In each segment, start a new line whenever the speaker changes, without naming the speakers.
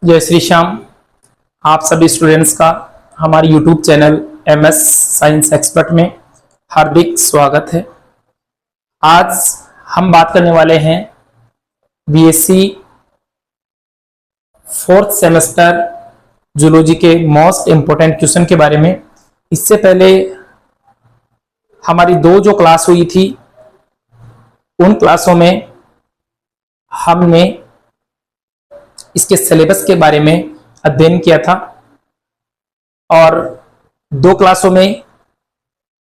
जय श्री श्याम। आप सभी स्टूडेंट्स का हमारे YouTube channel MS science expert में हार्दिक स्वागत है। आज हम बात करने वाले हैं BSc फोर्थ सेमेस्टर जूलॉजी के मोस्ट इम्पोर्टेंट क्वेश्चन के बारे में। इससे पहले हमारी दो जो क्लास हुई थी उन क्लासों में हमने इसके सिलेबस के बारे में अध्ययन किया था और दो क्लासों में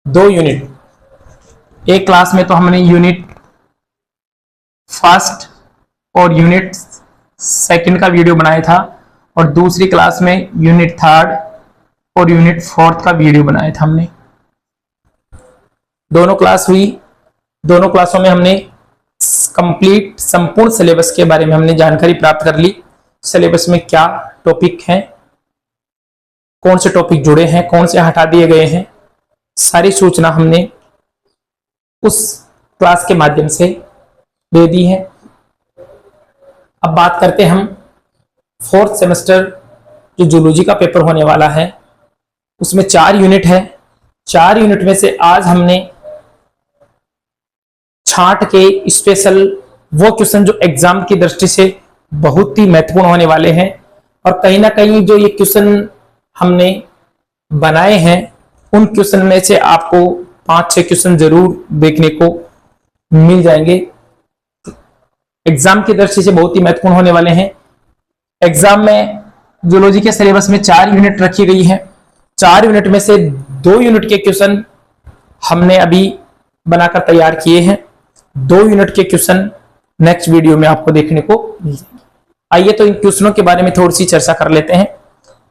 दो यूनिट, एक क्लास में तो हमने यूनिट फर्स्ट और यूनिट सेकंड का वीडियो बनाया था और दूसरी क्लास में यूनिट थर्ड और यूनिट फोर्थ का वीडियो बनाया था। हमने दोनों क्लास हुई, दोनों क्लासों में हमने कंप्लीट संपूर्ण सिलेबस के बारे में हमने जानकारी प्राप्त कर ली। सिलेबस में क्या टॉपिक हैं, कौन से टॉपिक जुड़े हैं, कौन से हटा दिए गए हैं, सारी सूचना हमने उस क्लास के माध्यम से दे दी है। अब बात करते हैं हम फोर्थ सेमेस्टर जो जूलॉजी का पेपर होने वाला है, उसमें 4 यूनिट है। 4 यूनिट में से आज हमने छांट के स्पेशल वो क्वेश्चन जो एग्जाम की दृष्टि से बहुत ही महत्वपूर्ण होने वाले हैं और कहीं ना कहीं जो ये क्वेश्चन हमने बनाए हैं उन क्वेश्चन में से आपको 5-6 क्वेश्चन जरूर देखने को मिल जाएंगे। एग्जाम की दृष्टि से बहुत ही महत्वपूर्ण होने वाले हैं। एग्जाम में जूलॉजी के सिलेबस में 4 यूनिट रखी गई है। 4 यूनिट में से 2 यूनिट के क्वेश्चन हमने अभी बनाकर तैयार किए हैं। 2 यूनिट के क्वेश्चन नेक्स्ट वीडियो में आपको देखने को मिल जाएंगे। आइए तो इन क्वेश्चनों के बारे में थोड़ी सी चर्चा कर लेते हैं।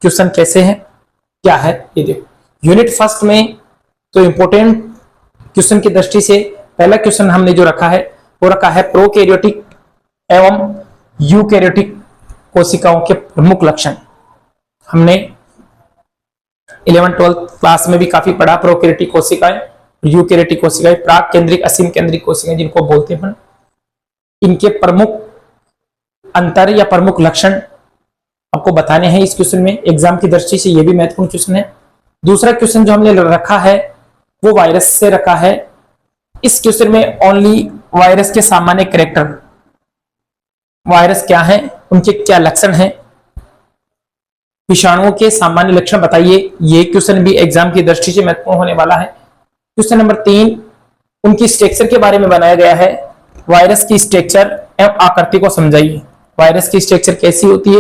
क्वेश्चन कैसे हैं, क्या है, ये देखो। यूनिट फर्स्ट में तो इंपॉर्टेंट क्वेश्चन की दृष्टि से पहला क्वेश्चन हमने जो रखा है वो रखा है प्रोकैरियोटिक एवं यूकैरियोटिक कोशिकाओं के प्रमुख लक्षण। हमने 11th-12th क्लास में भी काफी पढ़ा प्रोकैरियोटिक कोशिकाएं, यूकैरियोटिक कोशिकाएं, प्राक केंद्रिक, असीम केंद्रिक कोशिकाएं जिनको बोलते हैं। इनके प्रमुख अंतर या प्रमुख लक्षण आपको बताने हैं इस क्वेश्चन में। एग्जाम की दृष्टि से यह भी महत्वपूर्ण क्वेश्चन है। दूसरा क्वेश्चन जो हमने रखा है वो वायरस से रखा है। इस क्वेश्चन में ओनली वायरस के सामान्य कैरेक्टर, वायरस क्या है, उनके क्या लक्षण हैं, विषाणुओं के सामान्य लक्षण बताइए। ये क्वेश्चन भी एग्जाम की दृष्टि से महत्वपूर्ण होने वाला है। क्वेश्चन नंबर 3 उनकी स्ट्रक्चर के बारे में बनाया गया है। वायरस की स्ट्रक्चर एवं आकृति को समझाइए। वायरस की स्ट्रक्चर कैसी होती है,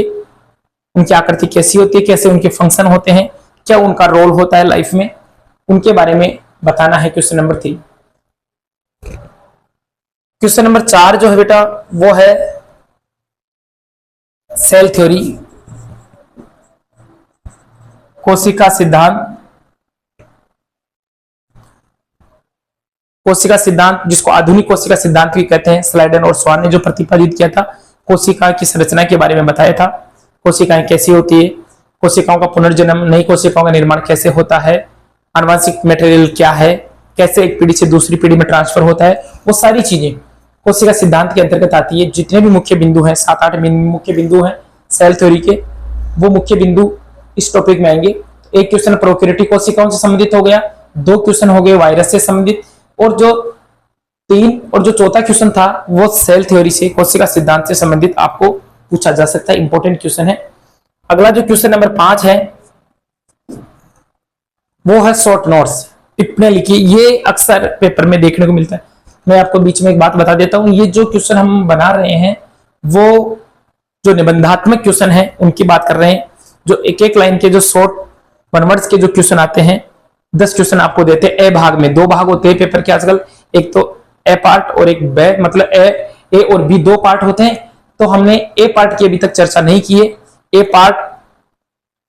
उनकी आकृति कैसी होती है, कैसे उनके फंक्शन होते हैं, क्या उनका रोल होता है लाइफ में, उनके बारे में बताना है क्वेश्चन नंबर 3। क्वेश्चन नंबर 4 जो है बेटा वो है सेल थ्योरी, कोशिका सिद्धांत। कोशिका सिद्धांत जिसको आधुनिक कोशिका सिद्धांत भी कहते हैं, स्लाइडन और स्वान ने जो प्रतिपादित किया था। कोशिका की संरचना के बारे में बताया था, कोशिकाएं कैसी होती है, कोशिकाओं का पुनर्जन्म, नई कोशिकाओं का निर्माण कैसे होता है, आनुवंशिक मटेरियल क्या है, कैसे एक पीढ़ी से दूसरी पीढ़ी में ट्रांसफर होता है, वो सारी चीजें कोशिका सिद्धांत के अंतर्गत आती है। जितने भी मुख्य बिंदु हैं, 7-8 मुख्य बिंदु हैं सेल थ्योरी के, वो मुख्य बिंदु इस टॉपिक में आएंगे। एक क्वेश्चन प्रोकैरियोटिक कोशिकाओं से संबंधित हो गया, 2 क्वेश्चन हो गए वायरस से संबंधित, और जो 3 और जो चौथा क्वेश्चन था वो सेल थ्योरी से, कोशिका सिद्धांत से संबंधित आपको पूछा जा सकता है। इंपॉर्टेंट क्वेश्चन है। अगला जो क्वेश्चन नंबर 5 है वो है शॉर्ट नोट्स, टिप्पणी लिखिए। ये अक्सर पेपर में देखने को मिलता है। मैं आपको बीच में एक बात बता देता हूं, ये जो क्वेश्चन हम बना रहे हैं वो जो निबंधात्मक क्वेश्चन है उनकी बात कर रहे हैं। जो एक लाइन के जो शॉर्ट 1 वर्ड्स के जो क्वेश्चन आते हैं, 10 क्वेश्चन आपको देते हैं। ए भाग में 2 भाग होते हैं पेपर के आजकल, एक तो ए पार्ट और एक बी, मतलब ए और बी 2 पार्ट होते हैं। तो हमने ए पार्ट की अभी तक चर्चा नहीं की है। ए पार्ट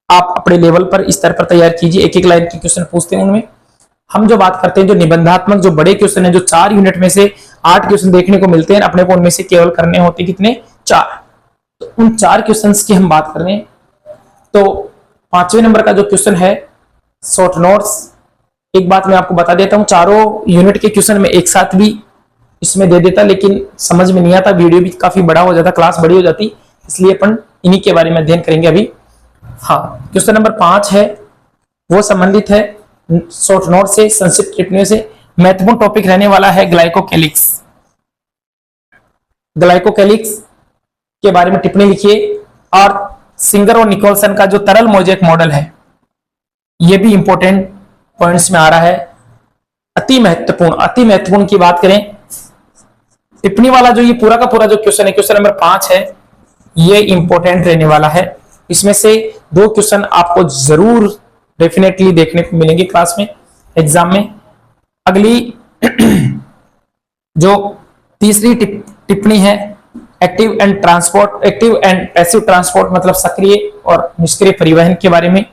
आप अपने लेवल पर, स्तर पर तैयार कीजिए। एक लाइन के क्वेश्चन पूछते हैं उनमें। हम जो बात करते हैं जो निबंधात्मक जो बड़े क्वेश्चन है, जो 4 यूनिट में से 8 क्वेश्चन देखने को मिलते हैं, अपने को उनमें से केवल करने होते कितने, 4। तो उन 4 क्वेश्चन की हम बात कर रहे हैं। तो 5वें नंबर का जो क्वेश्चन है शॉर्ट नोट्स, एक बात मैं आपको बता देता हूं, चारों यूनिट के क्वेश्चन में एक साथ भी इसमें दे देता, लेकिन समझ में नहीं आता, वीडियो भी काफी बड़ा हो जाता, क्लास बड़ी हो जाती, इसलिए अपन इन्हीं के बारे में अध्ययन करेंगे अभी। हाँ, क्वेश्चन नंबर 5 है, वो संबंधित है शॉर्ट नोट से, संक्षिप्त टिप्पणियों से। महत्वपूर्ण टॉपिक रहने वाला है ग्लाइकोकैलिक्स। ग्लाइकोकैलिक्स के बारे में टिप्पणी लिखिए। और सिंगर और निकोलसन का जो तरल मोज़ेक मॉडल है, ये भी इंपॉर्टेंट पॉइंट्स में आ रहा है। अति महत्वपूर्ण की बात करें, टिप्पणी वाला जो ये पूरा का पूरा जो क्वेश्चन है, क्वेश्चन नंबर 5 है, ये इंपॉर्टेंट रहने वाला है। इसमें से 2 क्वेश्चन आपको जरूर डेफिनेटली देखने को मिलेंगे क्लास में, एग्जाम में। अगली जो तीसरी टिप्पणी है, एक्टिव एंड पैसिव ट्रांसपोर्ट, मतलब सक्रिय और निष्क्रिय परिवहन के बारे में।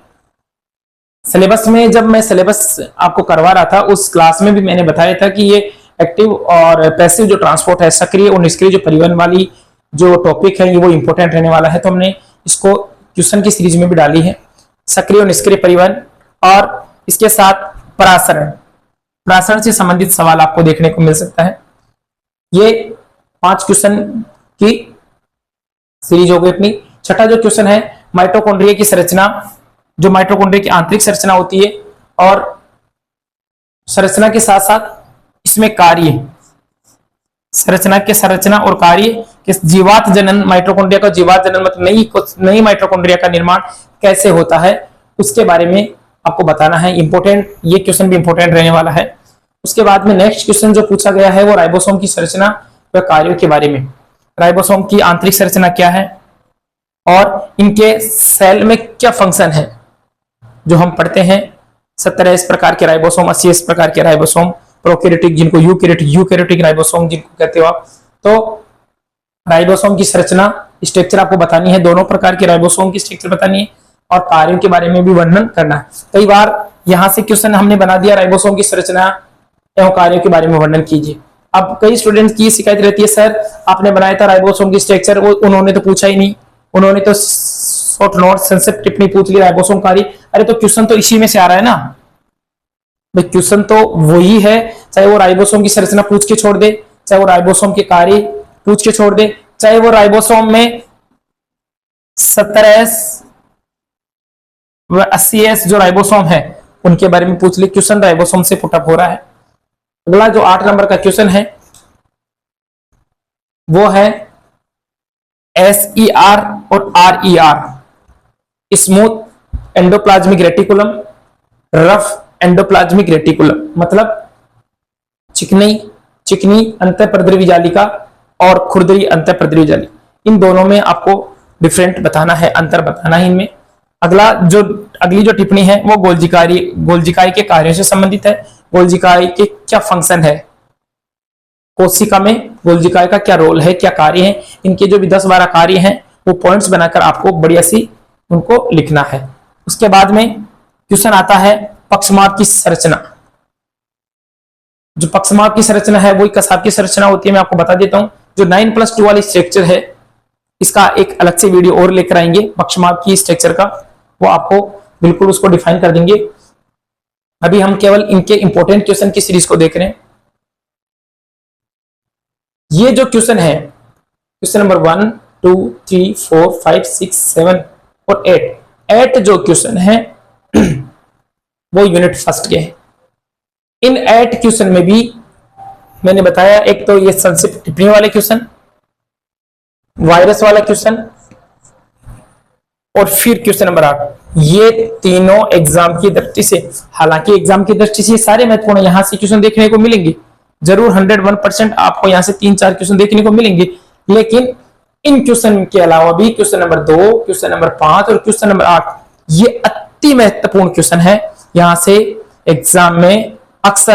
सिलेबस में जब मैं सिलेबस आपको करवा रहा था, उस क्लास में भी मैंने बताया था कि ये एक्टिव और पैसिव जो ट्रांसपोर्ट है, सक्रिय और निष्क्रिय जो परिवहन वाली जो टॉपिक है, ये वो इंपॉर्टेंट रहने वाला है। तो हमने इसको क्वेश्चन की सीरीज में भी डाली है, सक्रिय और निष्क्रिय परिवहन। और इसके साथ प्रासरण से संबंधित सवाल आपको देखने को मिल सकता है। ये 5 क्वेश्चन की सीरीज हो गई अपनी। छठा जो क्वेश्चन है, माइटोकॉन्ड्रिया की संरचना, जो माइटोकॉन्ड्रिया की आंतरिक संरचना होती है और संरचना के साथ साथ इसमें कार्य, संरचना और कार्य, जीवात जनन, माइटोकॉन्ड्रिया का जीवात जनन मतलब नई माइटोकॉन्ड्रिया का निर्माण कैसे होता है, उसके बारे में आपको बताना है। इंपॉर्टेंट, ये क्वेश्चन भी इंपॉर्टेंट रहने वाला है। उसके बाद में नेक्स्ट क्वेश्चन जो पूछा गया है, वो राइबोसोम की संरचना व कार्यों के बारे में। राइबोसोम की आंतरिक संरचना क्या है और इनके सेल में क्या फंक्शन है, जो हम पढ़ते हैं। 70 प्रकार के राइबोसोम, 80 प्रकार के राइबोसोम, प्रोकैरियोटिक जिनको यूकैरियोटिक राइबोसोम जिनको कहते हो आप। तो राइबोसोम की संरचना, स्ट्रक्चर आपको बतानी है, दोनों प्रकार के राइबोसोम की स्ट्रक्चर बतानी है और कार्यों के बारे में भी वर्णन करना है। कई बार यहां से क्वेश्चन हमने बना दिया, राइबोसोम की संरचना एवं कार्यों के बारे में वर्णन कीजिए। अब कई स्टूडेंट्स की शिकायत रहती है, सर आपने बनाया था राइबोसोम की स्ट्रक्चर, वो उन्होंने तो पूछा ही नहीं, उन्होंने तो शॉर्ट नोट संक्षिप्त टिप्पणी पूछ ली राइबोसोम कार्य। अरे तो क्वेश्चन तो इसी में से आ रहा है ना भाई, क्वेश्चन तो वही है, चाहे वो राइबोसोम की संरचना पूछ के छोड़ दे, चाहे वो राइबोसोम के कार्य पूछ के छोड़ दे, चाहे वो राइबोसोम में 70S व 80S जो राइबोसोम है उनके बारे में पूछ ले, क्वेश्चन राइबोसोम से पुटअप हो रहा है। अगला जो 8 नंबर का क्वेश्चन है, वो है SER और RER, smooth endoplasmic reticulum, rough endoplasmic reticulum, मतलब चिकनी अंतःप्रद्रवी जालिका और खुरदरी अंतःप्रद्रवी जालिका। इन दोनों में आपको डिफरेंट बताना है, अंतर बताना है इनमें। अगली जो टिप्पणी है, वो गोल्जिकाई के कार्यों से संबंधित है। गोल्जिकाई के क्या फंक्शन है, कोशिका में गोल्जिकाई का क्या रोल है, क्या कार्य है, इनके जो भी 10-12 कार्य हैं, वो पॉइंट्स बनाकर आपको बढ़िया सी उनको लिखना है। उसके बाद में क्वेश्चन आता है पक्षमार्ग की संरचना। जो पक्षमार्ग की संरचना है, वही कसाब की संरचना होती है। मैं आपको बता देता हूं, जो 9+2 वाली स्ट्रक्चर है, इसका एक अलग से वीडियो और लेकर आएंगे पक्षमार्ग की स्ट्रक्चर का, वो आपको बिल्कुल उसको डिफाइन कर देंगे। अभी हम केवल इनके इंपॉर्टेंट क्वेश्चन की सीरीज को देख रहे हैं। ये जो क्वेश्चन है, क्वेश्चन नंबर 1, 2, 3, 4, 5, 6, 7 और 8 जो क्वेश्चन है वो यूनिट फर्स्ट के हैं। इन 8 क्वेश्चन में भी मैंने बताया, एक तो ये संक्षिप्त टिप्पणी वाले क्वेश्चन, वायरस वाला क्वेश्चन और फिर क्वेश्चन नंबर 8, ये तीनों एग्जाम की दृष्टि से, हालांकि एग्जाम की दृष्टि से सारे महत्वपूर्ण यहां से क्वेश्चन देखने को मिलेंगे, जरूर 101% आपको यहां से 3-4 क्वेश्चन देखने को मिलेंगे। लेकिन इन क्वेश्चन के अलावा भी क्वेश्चन नंबर 2, क्वेश्चन नंबर 5 और क्वेश्चन नंबर 8, ये अति महत्वपूर्ण क्वेश्चन है। यहां से एग्जाम में अक्सर